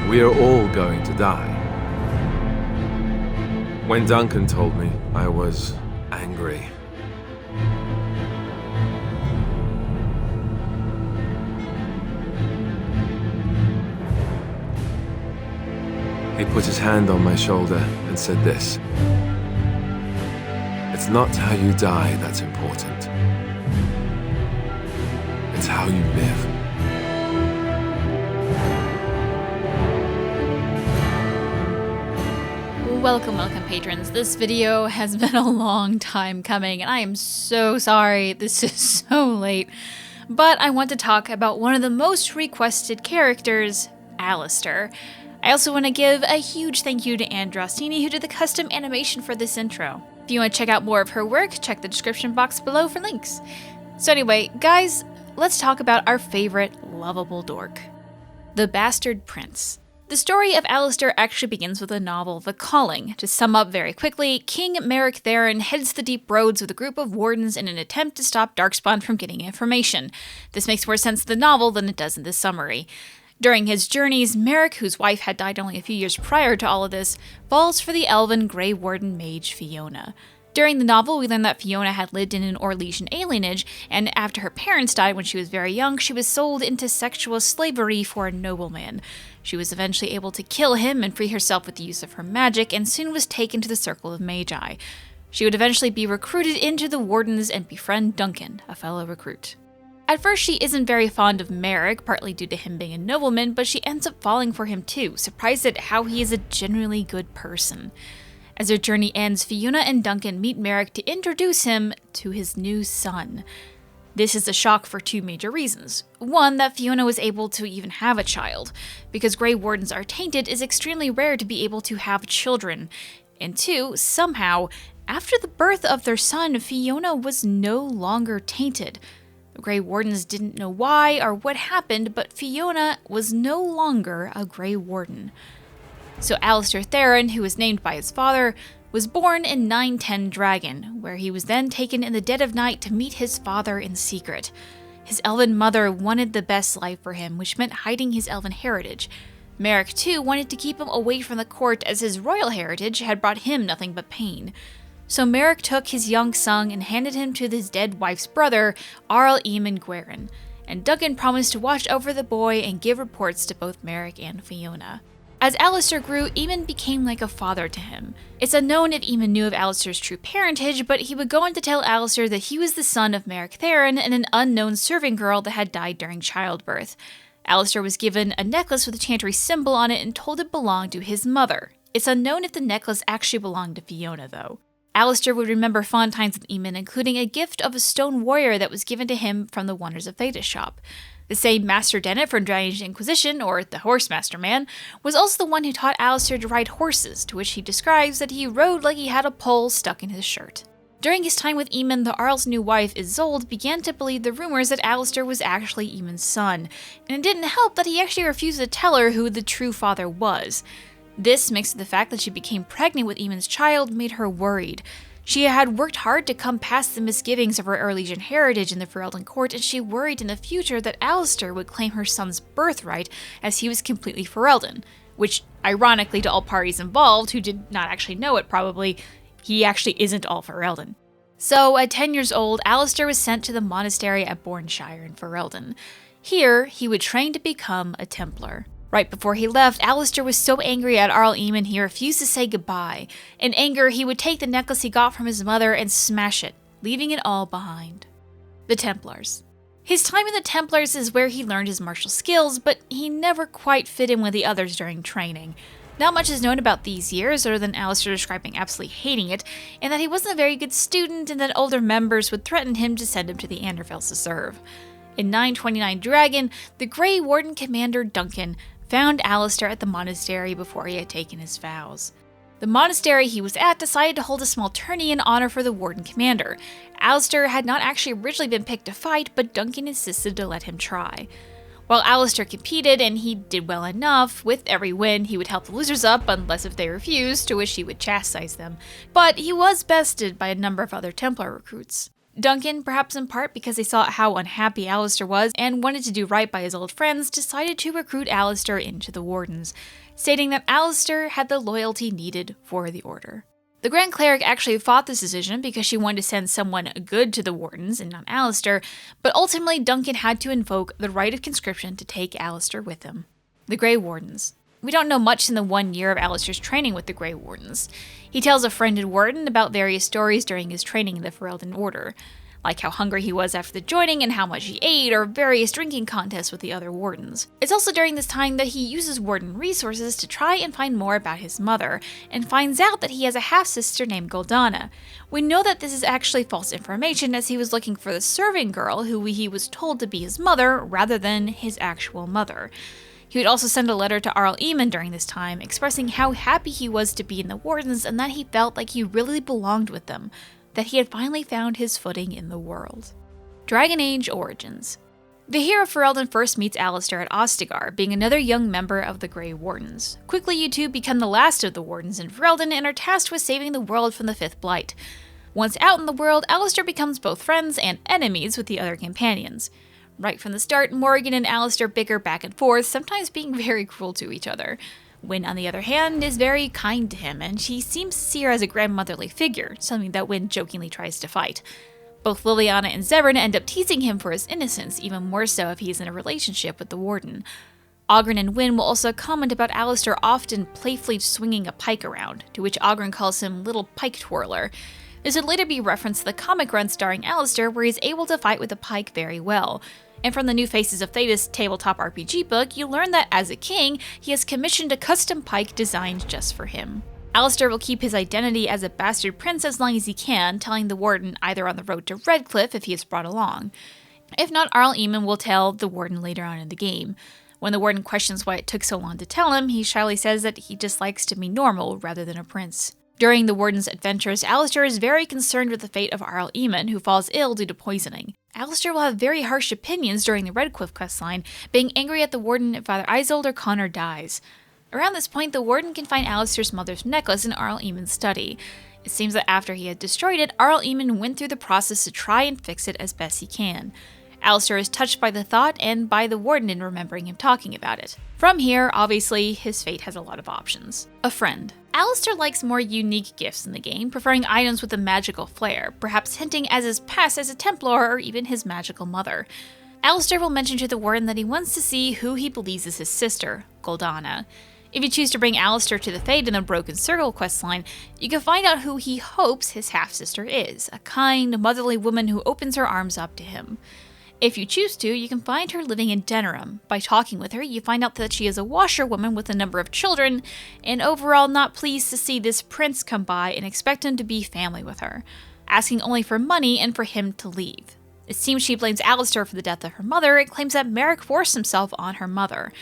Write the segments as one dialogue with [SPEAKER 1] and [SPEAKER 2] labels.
[SPEAKER 1] We are all going to die. When Duncan told me, I was angry. He put his hand on my shoulder and said this: "It's not how you die that's important. It's how you live."
[SPEAKER 2] Welcome, patrons. This video has been a long time coming, and I am so sorry this is so late. But I want to talk about one of the most requested characters, Alistair. I also want to give a huge thank you to Andrastini, who did the custom animation for this intro. If you want to check out more of her work, check the description box below for links. So anyway, guys, let's talk about our favorite lovable dork, the Bastard Prince. The story of Alistair actually begins with the novel The Calling. To sum up very quickly, King Merrick Theirin heads the deep roads with a group of wardens in an attempt to stop Darkspawn from getting information. This makes more sense in the novel than it does in the summary. During his journeys, Merrick, whose wife had died only a few years prior to all of this, falls for the elven Grey Warden mage Fiona. During the novel, we learn that Fiona had lived in an Orlesian alienage, and after her parents died when she was very young, she was sold into sexual slavery for a nobleman. She was eventually able to kill him and free herself with the use of her magic, and soon was taken to the Circle of Magi. She would eventually be recruited into the Wardens and befriend Duncan, a fellow recruit. At first, she isn't very fond of Merrick, partly due to him being a nobleman, but she ends up falling for him too, surprised at how he is a genuinely good person. As their journey ends, Fiona and Duncan meet Merrick to introduce him to his new son. This is a shock for two major reasons. One, that Fiona was able to even have a child. Because Grey Wardens are tainted, it's extremely rare to be able to have children. And two, somehow, after the birth of their son, Fiona was no longer tainted. The Grey Wardens didn't know why or what happened, but Fiona was no longer a Grey Warden. So Alistair Theirin, who was named by his father, was born in 910 Dragon, where he was then taken in the dead of night to meet his father in secret. His elven mother wanted the best life for him, which meant hiding his elven heritage. Merrick, too, wanted to keep him away from the court as his royal heritage had brought him nothing but pain. So Merrick took his young son and handed him to his dead wife's brother, Arl Eamon Gwerin, and Duncan promised to watch over the boy and give reports to both Merrick and Fiona. As Alistair grew, Eamon became like a father to him. It's unknown if Eamon knew of Alistair's true parentage, but he would go on to tell Alistair that he was the son of Merrick Theirin and an unknown serving girl that had died during childbirth. Alistair was given a necklace with a chantry symbol on it and told it belonged to his mother. It's unknown if the necklace actually belonged to Fiona, though. Alistair would remember fond times with Eamon, including a gift of a stone warrior that was given to him from the Wonders of Theta shop. The same Master Dennett from Dragon's Inquisition, or the Horse Master Man, was also the one who taught Alistair to ride horses, to which he describes that he rode like he had a pole stuck in his shirt. During his time with Eamon, the Arl's new wife, Isolde, began to believe the rumors that Alistair was actually Eamon's son, and it didn't help that he actually refused to tell her who the true father was. This, mixed with the fact that she became pregnant with Eamon's child, made her worried. She had worked hard to come past the misgivings of her Orlesian heritage in the Ferelden court, and she worried in the future that Alistair would claim her son's birthright as he was completely Ferelden, which, ironically to all parties involved, who did not actually know it probably, he actually isn't all Ferelden. So, at 10 years old, Alistair was sent to the monastery at Bourneshire in Ferelden. Here, he would train to become a Templar. Right before he left, Alistair was so angry at Arl Eamon he refused to say goodbye. In anger, he would take the necklace he got from his mother and smash it, leaving it all behind. The Templars. His time in the Templars is where he learned his martial skills, but he never quite fit in with the others during training. Not much is known about these years, other than Alistair describing absolutely hating it, and that he wasn't a very good student and that older members would threaten him to send him to the Anderfells to serve. In 929 Dragon, the Grey Warden commander Duncan found Alistair at the monastery before he had taken his vows. The monastery he was at decided to hold a small tourney in honor for the Warden commander. Alistair had not actually originally been picked to fight, but Duncan insisted to let him try. While Alistair competed, and he did well enough, with every win he would help the losers up unless if they refused, to which he would chastise them, but he was bested by a number of other Templar recruits. Duncan, perhaps in part because they saw how unhappy Alistair was and wanted to do right by his old friends, decided to recruit Alistair into the Wardens, stating that Alistair had the loyalty needed for the Order. The Grand Cleric actually fought this decision because she wanted to send someone good to the Wardens and not Alistair, but ultimately Duncan had to invoke the right of conscription to take Alistair with him. The Grey Wardens. We don't know much in the 1 year of Alistair's training with the Grey Wardens. He tells a friended warden about various stories during his training in the Ferelden Order, like how hungry he was after the joining and how much he ate, or various drinking contests with the other wardens. It's also during this time that he uses warden resources to try and find more about his mother, and finds out that he has a half-sister named Goldana. We know that this is actually false information, as he was looking for the serving girl who he was told to be his mother rather than his actual mother. He would also send a letter to Arl Eamon during this time, expressing how happy he was to be in the Wardens and that he felt like he really belonged with them, that he had finally found his footing in the world. Dragon Age Origins. The hero Ferelden first meets Alistair at Ostagar, being another young member of the Grey Wardens. Quickly, you two become the last of the Wardens in Ferelden and are tasked with saving the world from the Fifth Blight. Once out in the world, Alistair becomes both friends and enemies with the other companions. Right from the start, Morrigan and Alistair bicker back and forth, sometimes being very cruel to each other. Wynne, on the other hand, is very kind to him, and she seems to see her as a grandmotherly figure, something that Wynne jokingly tries to fight. Both Liliana and Theirin end up teasing him for his innocence, even more so if he is in a relationship with the Warden. Oghren and Wynne will also comment about Alistair often playfully swinging a pike around, to which Oghren calls him Little Pike Twirler. This would later be referenced to the comic run starring Alistair, where he's able to fight with the pike very well. And from the New Faces of Thedas tabletop RPG book, you learn that as a king, he has commissioned a custom pike designed just for him. Alistair will keep his identity as a bastard prince as long as he can, telling the Warden either on the road to Redcliffe if he is brought along. If not, Arl Eamon will tell the Warden later on in the game. When the Warden questions why it took so long to tell him, he shyly says that he just likes to be normal rather than a prince. During the Warden's adventures, Alistair is very concerned with the fate of Arl Eamon, who falls ill due to poisoning. Alistair will have very harsh opinions during the Redcliffe questline, being angry at the Warden if either Isolde or Connor dies. Around this point, the Warden can find Alistair's mother's necklace in Arl Eamon's study. It seems that after he had destroyed it, Arl Eamon went through the process to try and fix it as best he can. Alistair is touched by the thought and by the Warden in remembering him talking about it. From here, obviously, his fate has a lot of options. A friend. Alistair likes more unique gifts in the game, preferring items with a magical flair, perhaps hinting at his past as a Templar or even his magical mother. Alistair will mention to the Warden that he wants to see who he believes is his sister, Goldana. If you choose to bring Alistair to the Fade in the Broken Circle questline, you can find out who he hopes his half-sister is, a kind, motherly woman who opens her arms up to him. If you choose to, you can find her living in Denerim. By talking with her, you find out that she is a washerwoman with a number of children, and overall not pleased to see this prince come by and expect him to be family with her, asking only for money and for him to leave. It seems she blames Alistair for the death of her mother and claims that Merrick forced himself on her mother.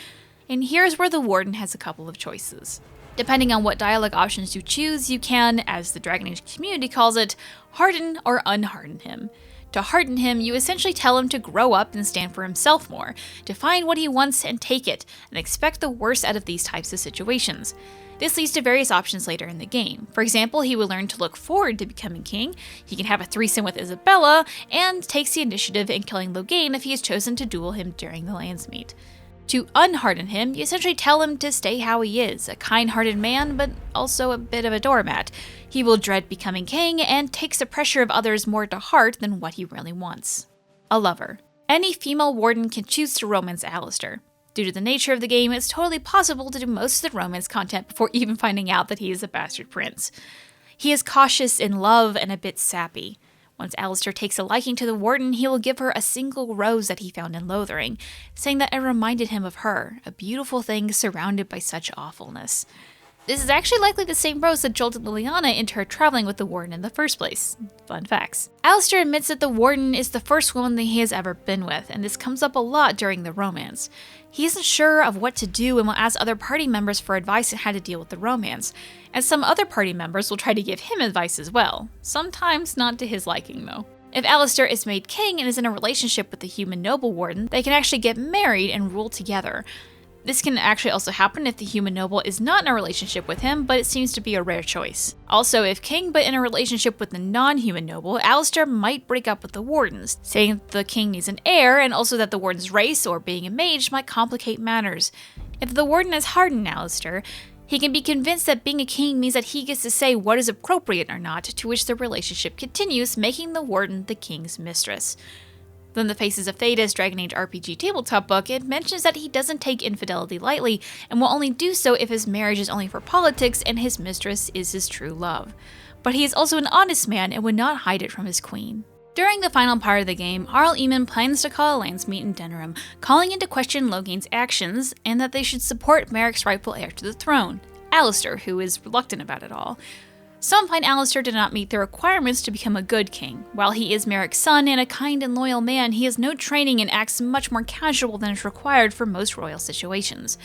[SPEAKER 2] And here's where the Warden has a couple of choices. Depending on what dialogue options you choose, you can, as the Dragon Age community calls it, harden or unharden him. To harden him, you essentially tell him to grow up and stand for himself more, to find what he wants and take it, and expect the worst out of these types of situations. This leads to various options later in the game. For example, he will learn to look forward to becoming king, he can have a threesome with Isabella, and takes the initiative in killing Loghain if he is chosen to duel him during the Landsmeet. To unharden him, you essentially tell him to stay how he is, a kind-hearted man, but also a bit of a doormat. He will dread becoming king, and takes the pressure of others more to heart than what he really wants. A lover. Any female Warden can choose to romance Alistair. Due to the nature of the game, it's totally possible to do most of the romance content before even finding out that he is a bastard prince. He is cautious in love and a bit sappy. Once Alistair takes a liking to the Warden, he will give her a single rose that he found in Lothering, saying that it reminded him of her, a beautiful thing surrounded by such awfulness. This is actually likely the same rose that jolted Liliana into her traveling with the Warden in the first place. Fun facts. Alistair admits that the Warden is the first woman that he has ever been with, and this comes up a lot during the romance. He isn't sure of what to do and will ask other party members for advice on how to deal with the romance, and some other party members will try to give him advice as well, sometimes not to his liking though. If Alistair is made king and is in a relationship with the human noble Warden, they can actually get married and rule together. This can actually also happen if the human noble is not in a relationship with him, but it seems to be a rare choice. Also, if king but in a relationship with the non-human noble, Alistair might break up with the Wardens, saying that the king needs an heir, and also that the Warden's race or being a mage might complicate matters. If the Warden has hardened Alistair, he can be convinced that being a king means that he gets to say what is appropriate or not, to which the relationship continues, making the Warden the king's mistress. Then the Faces of Thedas Dragon Age RPG tabletop book, it mentions that he doesn't take infidelity lightly, and will only do so if his marriage is only for politics and his mistress is his true love. But he is also an honest man and would not hide it from his queen. During the final part of the game, Arl Eamon plans to call a Landsmeet in Denerim, calling into question Logain's actions, and that they should support Merrick's rightful heir to the throne, Alistair, who is reluctant about it all. Some find Alistair did not meet the requirements to become a good king. While he is Merrick's son and a kind and loyal man, he has no training and acts much more casual than is required for most royal situations.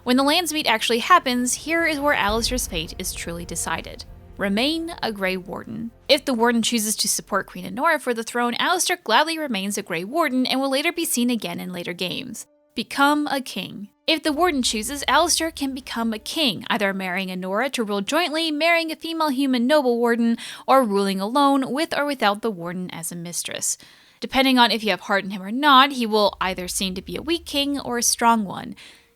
[SPEAKER 2] When the Landsmeet actually happens, here is where Alistair's fate is truly decided. Remain a Grey Warden. If the Warden chooses to support Queen Anora for the throne, Alistair gladly remains a Grey Warden and will later be seen again in later games. Become a king. If the Warden chooses, Alistair can become a king, either marrying Anora to rule jointly, marrying a female human noble warden, or ruling alone with or without the Warden as a mistress. Depending on if you have hardened him or not, he will either seem to be a weak king or a strong one.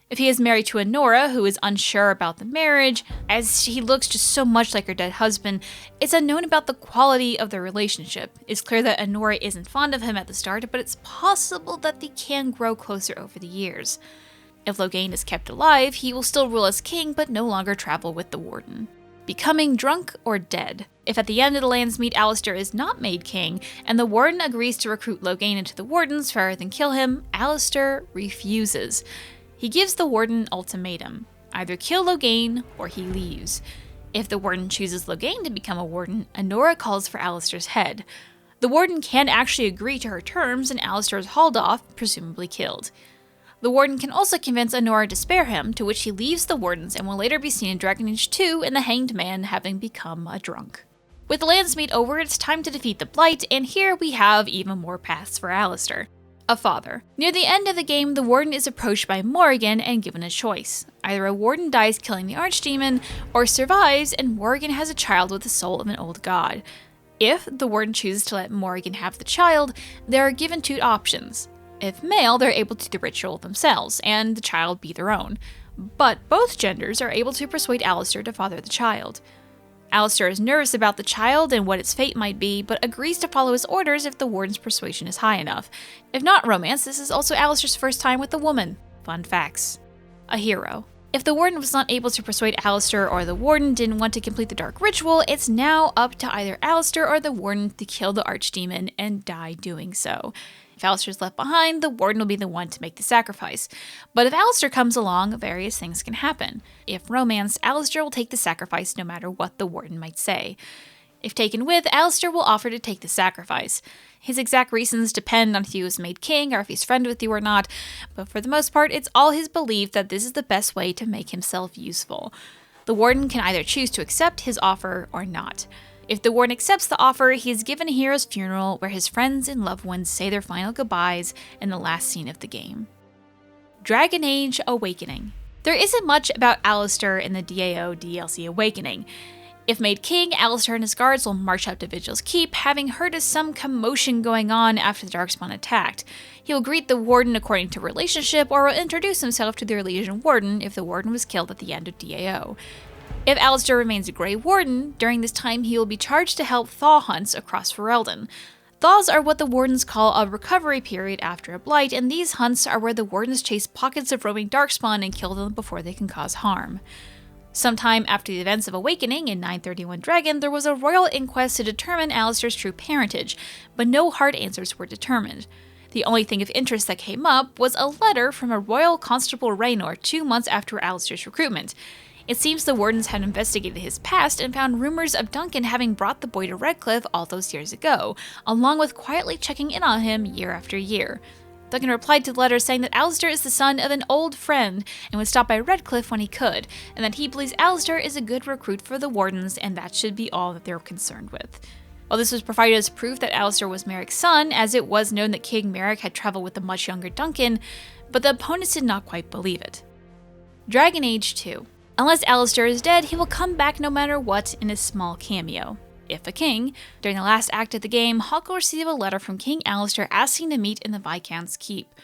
[SPEAKER 2] If he is married to Anora, who is unsure about the marriage, as he looks just so much like her dead husband, it's unknown about the quality of their relationship. It's clear that Anora isn't fond of him at the start, but it's possible that they can grow closer over the years. If Logain is kept alive, he will still rule as king, but no longer travel with the Warden. Becoming drunk or dead. If at the end of the Landsmeet Alistair is not made king, and the Warden agrees to recruit Logain into the Wardens rather than kill him, Alistair refuses. He gives the Warden an ultimatum: either kill Logain or he leaves. If the Warden chooses Logain to become a Warden, Anora calls for Alistair's head. The Warden can actually agree to her terms, and Alistair is hauled off, presumably killed. The Warden can also convince Anora to spare him, to which he leaves the Wardens and will later be seen in Dragon Age 2 in the Hanged Man having become a drunk. With the Landsmeet over, it's time to defeat the Blight, and here we have even more paths for Alistair. A father. Near the end of the game, the Warden is approached by Morrigan and given a choice. Either a Warden dies killing the Archdemon, or survives and Morrigan has a child with the soul of an old god. If the Warden chooses to let Morrigan have the child, they are given two options. If male, they're able to do the ritual themselves, and the child be their own. But both genders are able to persuade Alistair to father the child. Alistair is nervous about the child and what its fate might be, but agrees to follow his orders if the Warden's persuasion is high enough. If not romance, this is also Alistair's first time with a woman. Fun facts. A hero. If the Warden was not able to persuade Alistair or the Warden didn't want to complete the dark ritual, it's now up to either Alistair or the Warden to kill the Archdemon and die doing so. If Alistair is left behind, the Warden will be the one to make the sacrifice. But if Alistair comes along, various things can happen. If romanced, Alistair will take the sacrifice no matter what the Warden might say. If taken with, Alistair will offer to take the sacrifice. His exact reasons depend on if he was made king or if he's friendly with you or not, but for the most part, it's all his belief that this is the best way to make himself useful. The Warden can either choose to accept his offer or not. If the Warden accepts the offer, he is given a hero's funeral where his friends and loved ones say their final goodbyes in the last scene of the game. Dragon Age Awakening. There isn't much about Alistair in the DAO DLC Awakening. If made king, Alistair and his guards will march up to Vigil's Keep, having heard of some commotion going on after the Darkspawn attacked. He will greet the Warden according to relationship, or will introduce himself to the Elysian Warden if the Warden was killed at the end of DAO. If Alistair remains a Grey Warden, during this time he will be charged to help thaw hunts across Ferelden. Thaws are what the Wardens call a recovery period after a blight, and these hunts are where the Wardens chase pockets of roaming Darkspawn and kill them before they can cause harm. Sometime after the events of Awakening in 931 Dragon, there was a royal inquest to determine Alistair's true parentage, but no hard answers were determined. The only thing of interest that came up was a letter from a royal constable Raynor 2 months after Alistair's recruitment. It seems the Wardens had investigated his past and found rumors of Duncan having brought the boy to Redcliffe all those years ago, along with quietly checking in on him year after year. Duncan replied to the letter saying that Alistair is the son of an old friend and would stop by Redcliffe when he could, and that he believes Alistair is a good recruit for the Wardens and that should be all that they're concerned with. While this was provided as proof that Alistair was Merrick's son, as it was known that King Merrick had traveled with the much younger Duncan, but the opponents did not quite believe it. Dragon Age 2. Unless Alistair is dead, he will come back no matter what in a small cameo. If a king, during the last act of the game, Hawke will receive a letter from King Alistair asking to meet in the Viscount's Keep.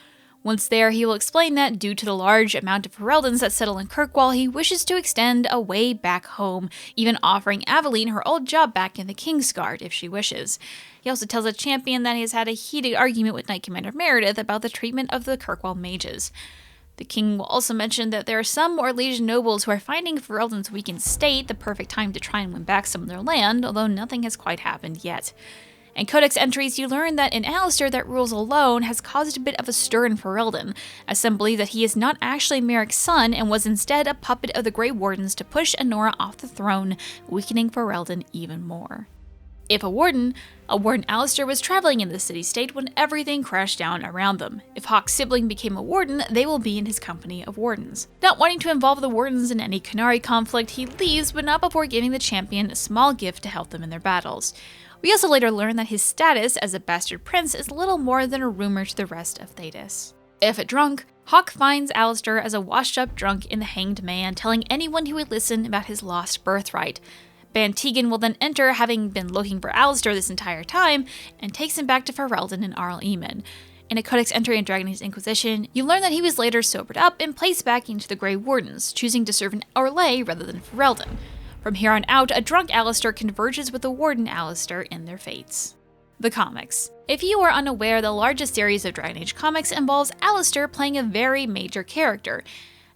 [SPEAKER 2] Once there, he will explain that due to the large amount of Fereldans that settle in Kirkwall, he wishes to extend a way back home, even offering Aveline her old job back in the Kingsguard if she wishes. He also tells the champion that he has had a heated argument with Knight Commander Meredith about the treatment of the Kirkwall mages. The king will also mention that there are some Orlesian nobles who are finding Ferelden's weakened state the perfect time to try and win back some of their land, although nothing has quite happened yet. In Codex entries, you learn that in Alistair that rules alone has caused a bit of a stir in Ferelden, as some believe that he is not actually Merrick's son and was instead a puppet of the Grey Wardens to push Anora off the throne, weakening Ferelden even more. If a Warden Alistair was traveling in the city-state when everything crashed down around them. If Hawke's sibling became a Warden, they will be in his company of Wardens. Not wanting to involve the Wardens in any Qunari conflict, he leaves, but not before giving the champion a small gift to help them in their battles. We also later learn that his status as a bastard prince is little more than a rumor to the rest of Thedas. If a drunk, Hawke finds Alistair as a washed-up drunk in the Hanged Man, telling anyone who would listen about his lost birthright. Ban Tegan will then enter, having been looking for Alistair this entire time, and takes him back to Ferelden and Arl Eamon. In a Codex entry in Dragon Age Inquisition, you learn that he was later sobered up and placed back into the Grey Wardens, choosing to serve in Orlais rather than Ferelden. From here on out, a drunk Alistair converges with the Warden Alistair in their fates. The comics. If you are unaware, the largest series of Dragon Age comics involves Alistair playing a very major character.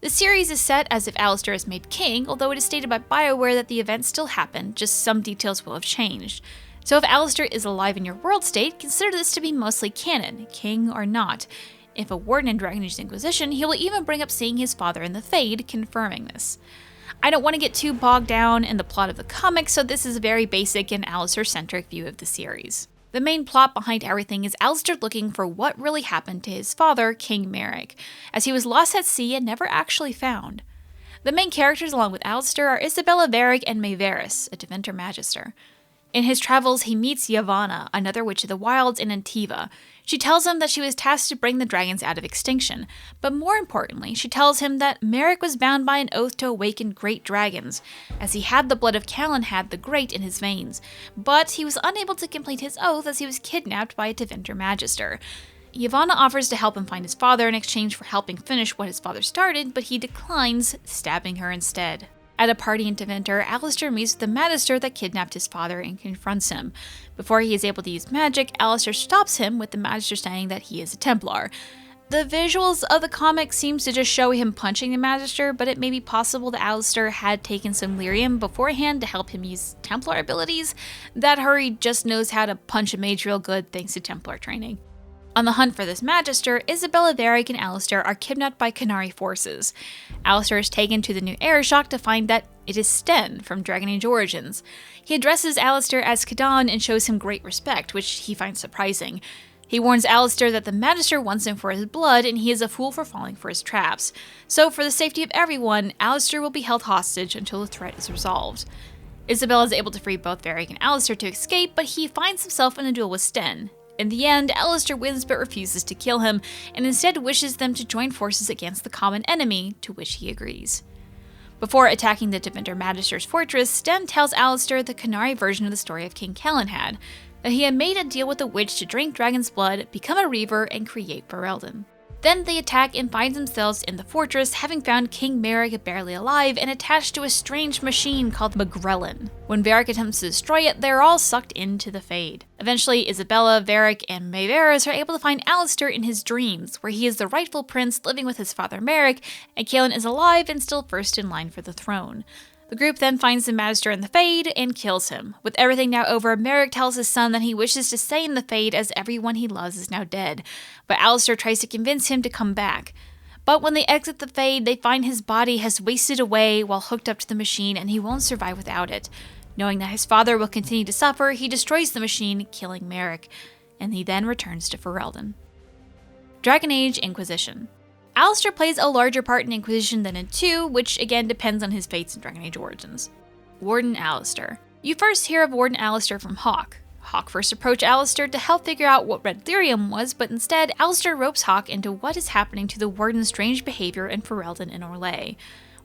[SPEAKER 2] The series is set as if Alistair is made king, although it is stated by Bioware that the events still happen, just some details will have changed. So if Alistair is alive in your world state, consider this to be mostly canon, king or not. If a Warden in Dragon Age Inquisition, he will even bring up seeing his father in the Fade, confirming this. I don't want to get too bogged down in the plot of the comics, so this is a very basic and Alistair-centric view of the series. The main plot behind everything is Alistair looking for what really happened to his father, King Merrick, as he was lost at sea and never actually found. The main characters along with Alistair are Isabella Varric and Maevaris, a Deventer Magister. In his travels, he meets Yavanna, another witch of the wilds in Antiva. She tells him that she was tasked to bring the dragons out of extinction, but more importantly, she tells him that Merrick was bound by an oath to awaken great dragons, as he had the blood of Calenhad the Great in his veins, but he was unable to complete his oath as he was kidnapped by a Deventer Magister. Yavanna offers to help him find his father in exchange for helping finish what his father started, but he declines, stabbing her instead. At a party in Deventer, Alistair meets the Magister that kidnapped his father and confronts him. Before he is able to use magic, Alistair stops him with the Magister saying that he is a Templar. The visuals of the comic seems to just show him punching the Magister, but it may be possible that Alistair had taken some lyrium beforehand to help him use Templar abilities. That Hurry just knows how to punch a mage real good thanks to Templar training. On the hunt for this Magister, Isabella Varric and Alistair are kidnapped by Qunari forces. Alistair is taken to the new Aeroshok to find that it is Sten from Dragon Age Origins. He addresses Alistair as Kadan and shows him great respect, which he finds surprising. He warns Alistair that the Magister wants him for his blood and he is a fool for falling for his traps. So for the safety of everyone, Alistair will be held hostage until the threat is resolved. Isabella is able to free both Varric and Alistair to escape, but he finds himself in a duel with Sten. In the end, Alistair wins but refuses to kill him, and instead wishes them to join forces against the common enemy, to which he agrees. Before attacking the Deventer Magister's fortress, Sten tells Alistair the Qunari version of the story of King Calenhad, that he had made a deal with a witch to drink dragon's blood, become a reaver, and create Ferelden. Then they attack and find themselves in the fortress, having found King Merrick barely alive and attached to a strange machine called Magrellan. When Varric attempts to destroy it, they're all sucked into the Fade. Eventually, Isabella, Varric, and Maevaris are able to find Alistair in his dreams, where he is the rightful prince living with his father Merrick, and Calen is alive and still first in line for the throne. The group then finds the Magister in the Fade and kills him. With everything now over, Merrick tells his son that he wishes to stay in the Fade as everyone he loves is now dead, but Alistair tries to convince him to come back. But when they exit the Fade, they find his body has wasted away while hooked up to the machine and he won't survive without it. Knowing that his father will continue to suffer, he destroys the machine, killing Merrick, and he then returns to Ferelden. Dragon Age Inquisition. Alistair plays a larger part in Inquisition than in 2, which again depends on his fates in Dragon Age Origins. Warden Alistair. You first hear of Warden Alistair from Hawke. Hawke first approached Alistair to help figure out what red lyrium was, but instead, Alistair ropes Hawke into what is happening to the Warden's strange behavior in Ferelden and Orlais.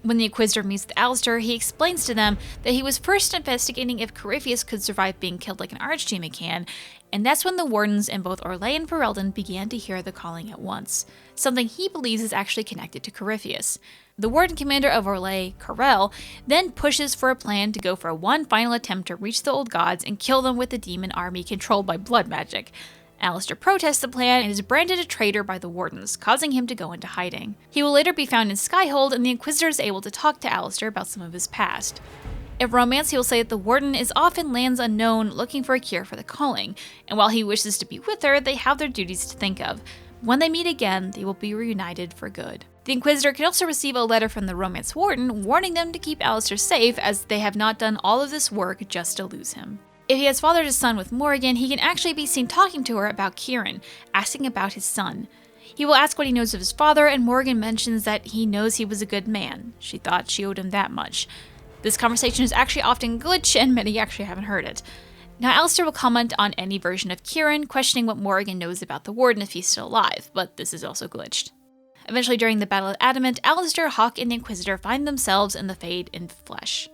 [SPEAKER 2] When the Inquisitor meets with Alistair, he explains to them that he was first investigating if Corypheus could survive being killed like an Archdemon can, and that's when the Wardens in both Orlais and Ferelden began to hear the calling at once, something he believes is actually connected to Corypheus. The Warden commander of Orlais, Karel, then pushes for a plan to go for one final attempt to reach the old gods and kill them with the demon army controlled by blood magic. Alistair protests the plan and is branded a traitor by the Wardens, causing him to go into hiding. He will later be found in Skyhold, and the Inquisitor is able to talk to Alistair about some of his past. In romance, he will say that the Warden is off in lands unknown looking for a cure for the calling, and while he wishes to be with her, they have their duties to think of. When they meet again, they will be reunited for good. The Inquisitor can also receive a letter from the Romance Warden warning them to keep Alistair safe, as they have not done all of this work just to lose him. If he has fathered his son with Morrigan, he can actually be seen talking to her about Kieran, asking about his son. He will ask what he knows of his father, and Morrigan mentions that he knows he was a good man. She thought she owed him that much. This conversation is actually often glitched, and many actually haven't heard it. Now, Alistair will comment on any version of Kieran, questioning what Morrigan knows about the Warden if he's still alive, but this is also glitched. Eventually, during the Battle of Adamant, Alistair, Hawke, and the Inquisitor find themselves in the Fade in flesh.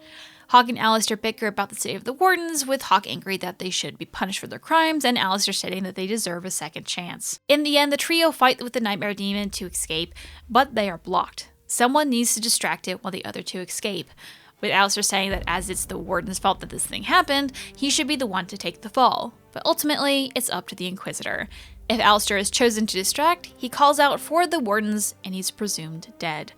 [SPEAKER 2] Hawke and Alistair bicker about the state of the Wardens, with Hawke angry that they should be punished for their crimes, and Alistair stating that they deserve a second chance. In the end, the trio fight with the Nightmare Demon to escape, but they are blocked. Someone needs to distract it while the other two escape, with Alistair saying that as it's the Warden's fault that this thing happened, he should be the one to take the fall. But ultimately, it's up to the Inquisitor. If Alistair is chosen to distract, he calls out for the Wardens, and he's presumed dead.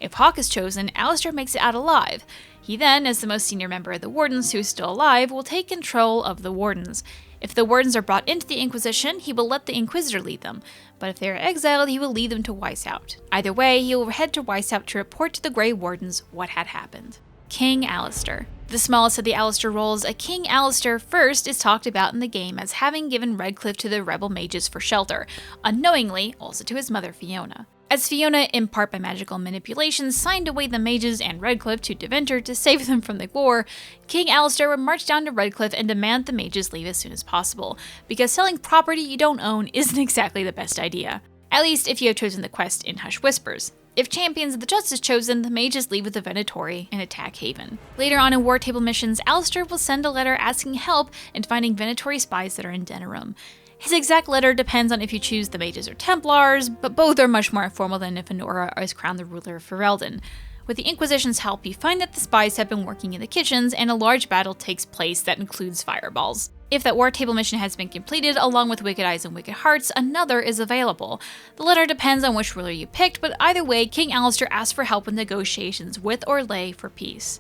[SPEAKER 2] If Hawke is chosen, Alistair makes it out alive. He then, as the most senior member of the Wardens who is still alive, will take control of the Wardens. If the Wardens are brought into the Inquisition, he will let the Inquisitor lead them, but if they are exiled, he will lead them to Weishaupt. Either way, he will head to Weishaupt to report to the Grey Wardens what had happened. King Alistair. The smallest of the Alistair roles, a King Alistair first is talked about in the game as having given Redcliffe to the rebel mages for shelter, unknowingly also to his mother Fiona. As Fiona, in part by magical manipulation, signed away the mages and Redcliffe to Deventer to save them from the war, King Alistair would march down to Redcliffe and demand the mages leave as soon as possible, because selling property you don't own isn't exactly the best idea. At least if you have chosen the quest in Hush Whispers. If Champions of the Justice chosen, the mages leave with the Venatori and attack Haven. Later on in War Table missions, Alistair will send a letter asking help in finding Venatori spies that are in Denerim. His exact letter depends on if you choose the mages or Templars, but both are much more informal than if Honora is crowned the ruler of Ferelden. With the Inquisition's help, you find that the spies have been working in the kitchens, and a large battle takes place that includes fireballs. If that War Table mission has been completed, along with Wicked Eyes and Wicked Hearts, another is available. The letter depends on which ruler you picked, but either way, King Alistair asks for help in negotiations with Orlais for peace.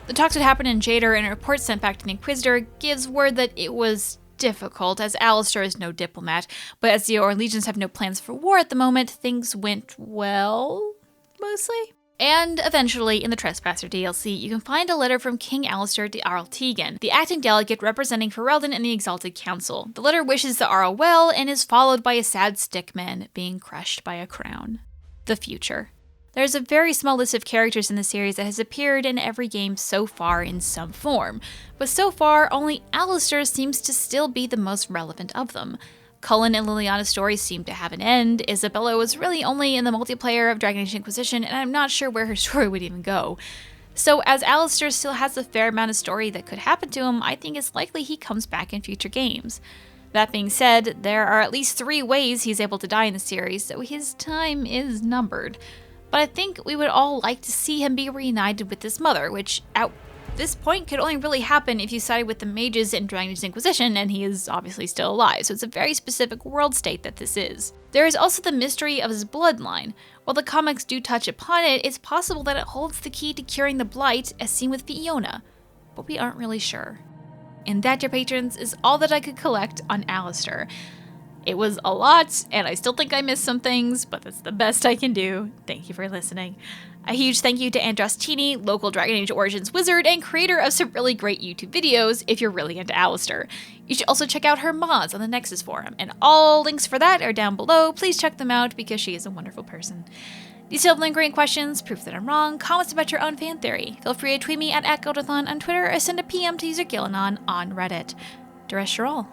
[SPEAKER 2] The talks that happened in Jadar, and a report sent back to the Inquisitor gives word that it was difficult, as Alistair is no diplomat, but as the Orleans have no plans for war at the moment, things went well, mostly. And eventually, in the Trespasser DLC, you can find a letter from King Alistair to Arl Tegan, the acting delegate representing Ferelden in the Exalted Council. The letter wishes the Arl well and is followed by a sad stickman being crushed by a crown. The future. There's a very small list of characters in the series that has appeared in every game so far in some form, but so far only Alistair seems to still be the most relevant of them. Cullen and Liliana's stories seem to have an end. Isabella was really only in the multiplayer of Dragon Age Inquisition, and I'm not sure where her story would even go. So as Alistair still has a fair amount of story that could happen to him, I think it's likely he comes back in future games. That being said, there are at least 3 ways he's able to die in the series, so his time is numbered. But I think we would all like to see him be reunited with his mother, which at this point could only really happen if you sided with the mages in Dragon Age Inquisition, and he is obviously still alive, so it's a very specific world state that this is. There is also the mystery of his bloodline. While the comics do touch upon it, it's possible that it holds the key to curing the blight, as seen with Fiona, but we aren't really sure. And that, dear patrons, is all that I could collect on Alistair. It was a lot, and I still think I missed some things, but that's the best I can do. Thank you for listening. A huge thank you to Andrastini, local Dragon Age Origins wizard and creator of some really great YouTube videos if you're really into Alistair. You should also check out her mods on the Nexus forum, and all links for that are down below. Please check them out because she is a wonderful person. Do you still have lingering questions, proof that I'm wrong, comments about your own fan theory? Feel free to tweet me at @Goldathon on Twitter or send a PM to user Gillanon on Reddit. Drescherol.